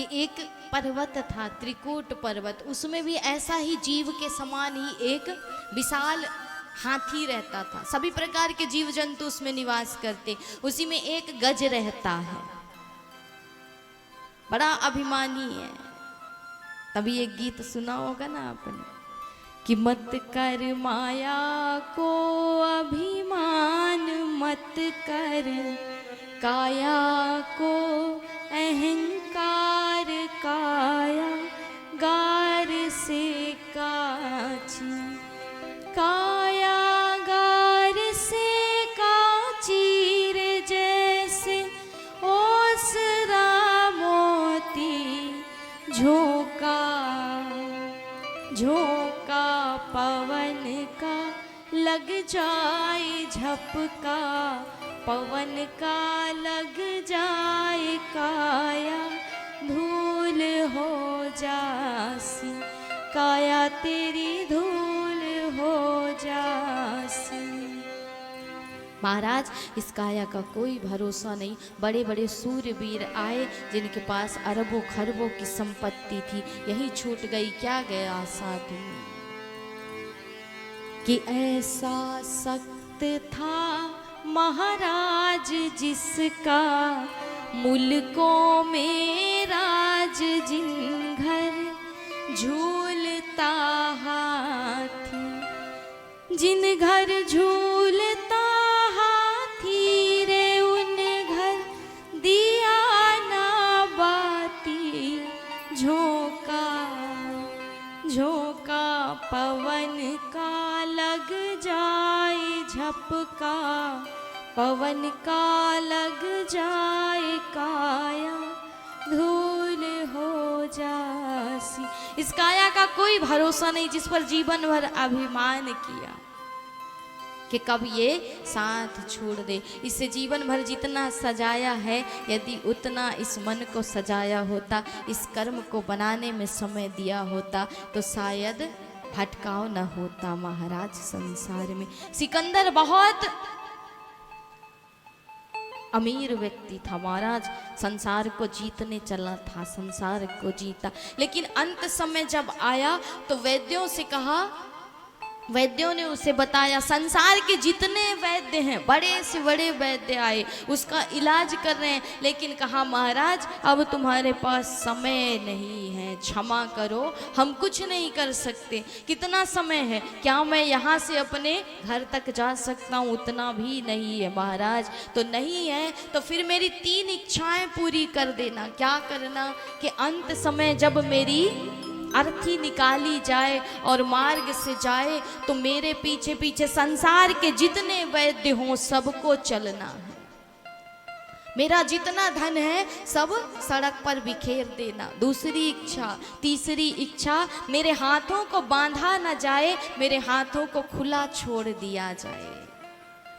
कि एक पर्वत था, त्रिकूट पर्वत, उसमें भी ऐसा ही जीव के समान ही एक विशाल हाथी रहता था। सभी प्रकार के जीव जंतु उसमें निवास करते, उसी में एक गज रहता है, बड़ा अभिमानी है। तभी एक गीत सुना होगा ना आपने कि मत कर माया को अभिमान, मत कर काया को अहंकार, काया गार से काची, काया गार से काची रे, जैसे ओसरा मोती झोंका, झोंका पवन का लग जाए झपका, पवन का लग जाए काया धूल हो जासी, काया तेरी धूल हो जासी। महाराज इस काया का कोई भरोसा नहीं। बड़े बड़े सूरवीर आए जिनके पास अरबों खरबों की संपत्ति थी, यही छूट गई, क्या गया साथ में। कि ऐसा सख्त था महाराज जिसका मुल्कों में राज, जिन घर झूलता हाथी, जिन घर झूलता हाथी रे, उन घर दिया ना बाती, झोंका झोंका पवन का लग जाए झपका, पवन का लग जाए काया धूल हो जासी। इस काया का कोई भरोसा नहीं जिस पर जीवन भर अभिमान किया कि कब ये साथ छोड़ दे। इससे जीवन भर जितना सजाया है, यदि उतना इस मन को सजाया होता, इस कर्म को बनाने में समय दिया होता, तो शायद भटकाव न होता महाराज संसार में। सिकंदर बहुत अमीर व्यक्ति था महाराज, संसार को जीतने चला था, संसार को जीता। लेकिन अंत समय जब आया तो वैद्यों से कहा, वैद्यों ने उसे बताया संसार के जितने वैद्य हैं, बड़े से बड़े वैद्य आए, उसका इलाज कर रहे हैं, लेकिन कहा महाराज अब तुम्हारे पास समय नहीं है, क्षमा करो, हम कुछ नहीं कर सकते। कितना समय है, क्या मैं यहाँ से अपने घर तक जा सकता हूँ? उतना भी नहीं है महाराज। तो नहीं है तो फिर मेरी 3 इच्छाएं पूरी कर देना। क्या करना? कि अंत समय जब मेरी अर्थी निकाली जाए और मार्ग से जाए, तो मेरे पीछे पीछे संसार के जितने वैद्य हों सबको चलना है। मेरा जितना धन है सब सड़क पर बिखेर देना। दूसरी इच्छा, तीसरी इच्छा, मेरे हाथों को बांधा न जाए, मेरे हाथों को खुला छोड़ दिया जाए।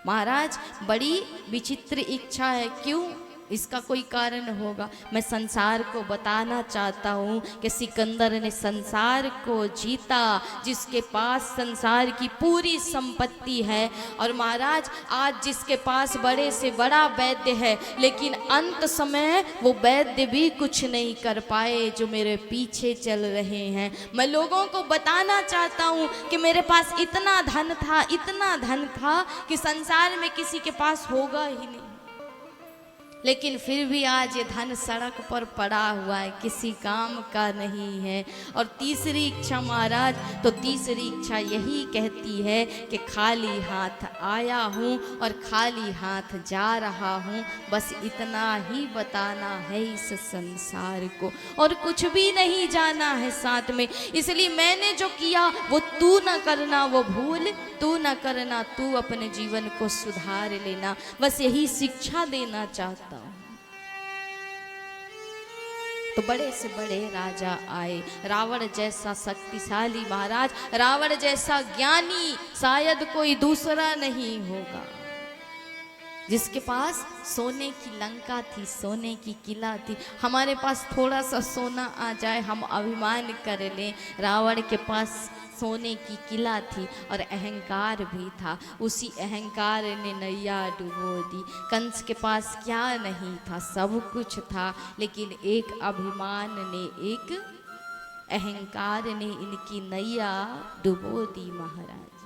महाराज बड़ी विचित्र इच्छा है, क्यों? इसका कोई कारण होगा। मैं संसार को बताना चाहता हूँ कि सिकंदर ने संसार को जीता, जिसके पास संसार की पूरी संपत्ति है। और महाराज आज जिसके पास बड़े से बड़ा वैद्य है, लेकिन अंत समय वो वैद्य भी कुछ नहीं कर पाए जो मेरे पीछे चल रहे हैं। मैं लोगों को बताना चाहता हूँ कि मेरे पास इतना धन था, इतना धन था कि संसार में किसी के पास होगा ही नहीं, लेकिन फिर भी आज ये धन सड़क पर पड़ा हुआ है, किसी काम का नहीं है। और तीसरी इच्छा महाराज, तो तीसरी इच्छा यही कहती है कि खाली हाथ आया हूँ और खाली हाथ जा रहा हूँ, बस इतना ही बताना है इस संसार को, और कुछ भी नहीं जाना है साथ में। इसलिए मैंने जो किया वो तू न करना, वो भूल तू न करना, तू अपने जीवन को सुधार लेना, बस यही शिक्षा देना चाहता हूं। तो बड़े से बड़े राजा आए, रावण जैसा शक्तिशाली महाराज, रावण जैसा ज्ञानी शायद कोई दूसरा नहीं होगा। जिसके पास सोने की लंका थी, सोने की किला थी। हमारे पास थोड़ा सा सोना आ जाए हम अभिमान कर लें। रावण के पास सोने की किला थी और अहंकार भी था, उसी अहंकार ने नैया डुबो दी। कंस के पास क्या नहीं था, सब कुछ था, लेकिन एक अभिमान ने, एक अहंकार ने इनकी नैया डुबो दी महाराज।